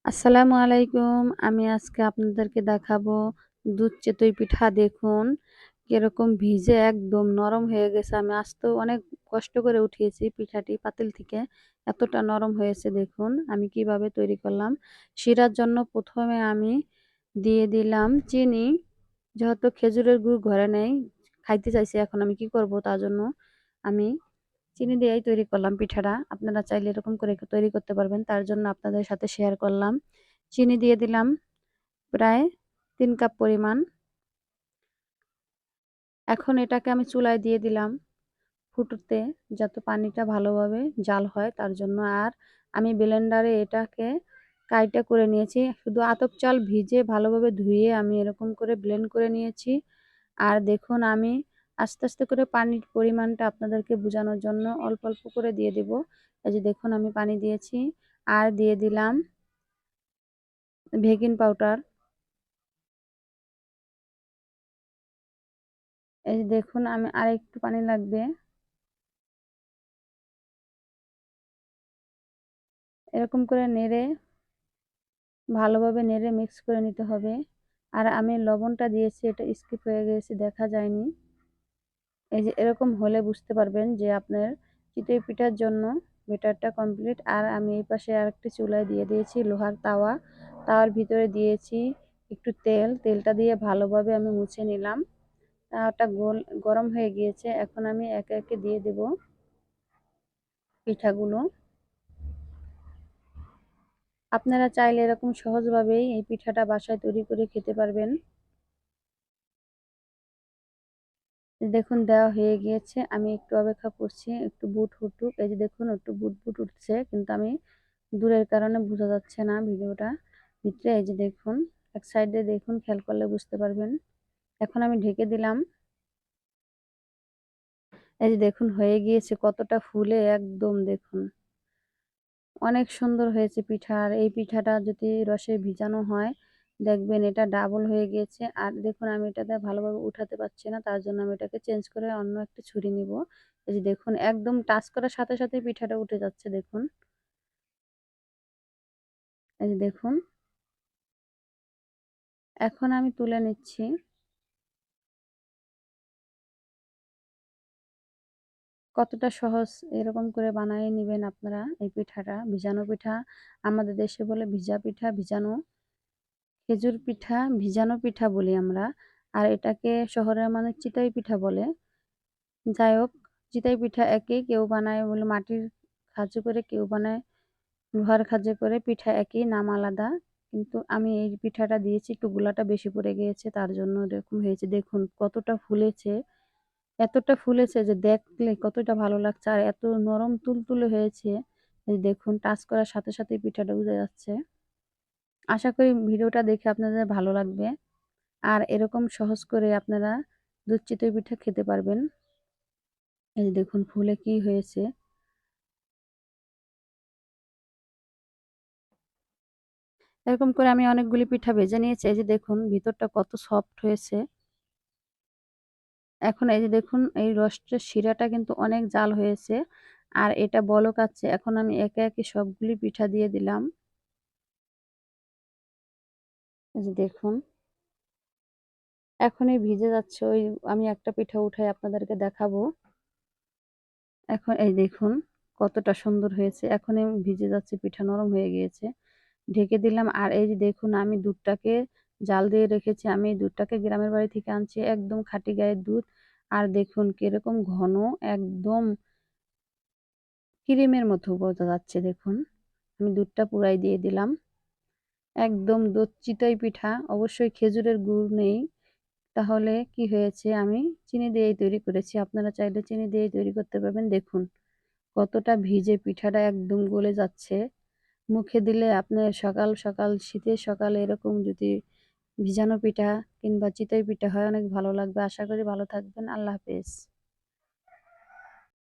আসসালামু আলাইকুম। আমি আজকে আপনাদেরকে দেখাবো দুধ চিতই পিঠা। দেখুন কিরকম ভিজে একদম নরম হয়ে গেছে। আমি আজ তো অনেক কষ্ট করে উঠিয়েছি পিঠাটি পাতিল থেকে। এতটা নরম হয়েছে দেখুন। আমি কিভাবে তৈরি করলাম। শিরার জন্য প্রথমে আমি দিয়ে দিলাম চিনি। যেহেতু খেজুরের গুড় ঘরে নেই, খাইতে চাইছি, এখন আমি কি করব, তার জন্য আমি চিনি দিয়েই তৈরি করলাম পিঠাটা। আপনারা চাইলে এরকম করে তৈরি করতে পারবেন, তার জন্য আপনাদের সাথে শেয়ার করলাম। চিনি দিয়ে দিলাম প্রায় 3 কাপ পরিমাণ। এখন এটাকে আমি চুলায় দিয়ে দিলাম ফুটতে, যাতে পানিটা ভালোভাবে জাল হয় তার জন্য। আর আমি ব্লেন্ডারে এটাকে কাইটা করে নিয়েছি। শুধু আতপ চাল ভিজে ভালোভাবে ধুয়ে আমি এরকম করে ব্লেন্ড করে নিয়েছি। আর দেখুন আমি আস্তে আস্তে করে পানির পরিমাণটা আপনাদেরকে বোঝানোর জন্য অল্প অল্প করে দিয়ে দেব। এই যে দেখুন আমি পানি দিয়েছি। আর দিয়ে দিলাম বেকিং পাউডার। এই যে দেখুন আমি আর একটু পানি লাগবে। এরকম করে নেড়ে ভালোভাবে নেড়ে মিক্স করে নিতে হবে। আর আমি লবণটা দিয়েছি, এটা স্কিপ হয়ে গেছে, দেখা যায়নি। এই যে এরকম হলে বুঝতে পারবেন যে আপনার চিতই পিঠার জন্য ব্যাটারটা কমপ্লিট। আর আমি এই পাশে আরেকটি চুলায় দিয়ে দিয়েছি লোহার তাওয়া। তাওয়ার ভিতরে দিয়েছি একটু তেল। তেলটা দিয়ে ভালোভাবে আমি মুছে নিলাম। তাওয়াটা গরম হয়ে গিয়েছে। এখন আমি একে একে দিয়ে দেব পিঠাগুলো। আপনারা চাইলে এরকম সহজভাবেই এই পিঠাটা বাসায় তৈরি করে খেতে পারবেন। দেখুন দেওয়া হয়ে গিয়েছে। আমি একটু অপেক্ষা করছি একটু বুট ফুটুক। এই যে দেখুন একটু বুট বুট উঠছে, কিন্তু আমি দূরের কারণে বোঝা যাচ্ছে না ভিডিওটা ভিতরে। এই যে দেখুন এক সাইডে দেখুন, খেয়াল করলে বুঝতে পারবেন। এখন আমি ঢেকে দিলাম। এই যে দেখুন হয়ে গিয়েছে, কতটা ফুলে একদম দেখুন অনেক সুন্দর হয়েছে পিঠা। আর এই পিঠাটা যদি রসে ভিজানো হয় দেখবেন এটা ডাবল হয়ে গিয়েছে। আর দেখুন আমি এটাতে ভালোভাবে উঠাতে পারছি না, তার জন্য আমি এটাকে চেঞ্জ করে অন্য একটা ছুরি নিব। এই যে দেখুন একদম টাচ করার সাথে সাথে পিঠাটা উঠে যাচ্ছে দেখুন। এই যে দেখুন এখন আমি তুলে নিচ্ছি। কতটা সহজ, এরকম করে বানিয়ে নেবেন আপনারা এই পিঠাটা। ভিজানো পিঠা আমাদের দেশে বলে ভিজা পিঠা, ভিজানো খেজুর পিঠা, ভিজানো পিঠা বলি আমরা। আর এটাকে শহরের মানুষ চিতই পিঠা বলে। যাই হোক, চিতই পিঠা একই, কেউ বানায় বলে মাটির খাঁজে করে, কেউ বানায় লোহার খাঁজে করে। পিঠা একই, নাম আলাদা। কিন্তু আমি এই পিঠাটা দিয়েছি একটু গোলাটা বেশি পড়ে গিয়েছে, তার জন্য এরকম হয়েছে। দেখুন কতটা ফুলেছে, এতটা ফুলেছে যে দেখলে কতটা ভালো লাগছে। আর এত নরম তুলতুলে হয়েছে। এই দেখুন টাচ করার সাথে সাথে পিঠাটা উঠে যাচ্ছে। আশা করি ভিডিওটা দেখে আপনাদের ভালো লাগবে। আর এরকম সহজ করে আপনারা দুধ চিতই পিঠা খেতে পারবেন। এই দেখুন ফুলে কি হয়েছে। এরকম করে আমি অনেকগুলি পিঠা ভেজে নিয়েছি। এই যে দেখুন ভিতরটা কত সফট হয়েছে। এখন এই যে দেখুন এই রসটার শিরাটা কিন্তু অনেক জাল হয়েছে। আর এটা বলক আছে। এখন আমি একে একে সবগুলি পিঠা দিয়ে দিলাম। এই যে দেখুন এখনই ভিজে যাচ্ছে। ওই আমি একটা পিঠা উঠাই আপনাদেরকে দেখাবো। এখন এই দেখুন কতটা সুন্দর হয়েছে। এখনই ভিজে যাচ্ছে, পিঠা নরম হয়ে গিয়েছে। ঢেকে দিলাম। আর এই যে দেখুন আমি দুধটাকে জাল দিয়ে রেখেছি। আমি এই দুধটাকে গ্রামের বাড়ি থেকে আনছি, একদম খাঁটি গাইয়ের দুধ। আর দেখুন কিরকম ঘন, একদম ক্রিমের মতো বোঝা যাচ্ছে। দেখুন আমি দুধটা পুরাই দিয়ে দিলাম। একদম দুধ চিতই পিঠা। অবশ্যই খেজুরের গুড় নেই, তাহলে কি হয়েছে, আমি চিনি দিয়েই তৈরি করেছি। আপনারা চাইলে চিনি দিয়েই তৈরি করতে পারবেন। দেখুন কতটা ভিজে, পিঠাটা একদম গলে যাচ্ছে। মুখে দিলে আপনার সকাল সকাল শীতের সকালে এরকম যদি ভিজানো পিঠা কিংবা চিতই পিঠা হয়, অনেক ভালো লাগবে। আশা করি ভালো থাকবেন। আল্লাহ হাফেজ।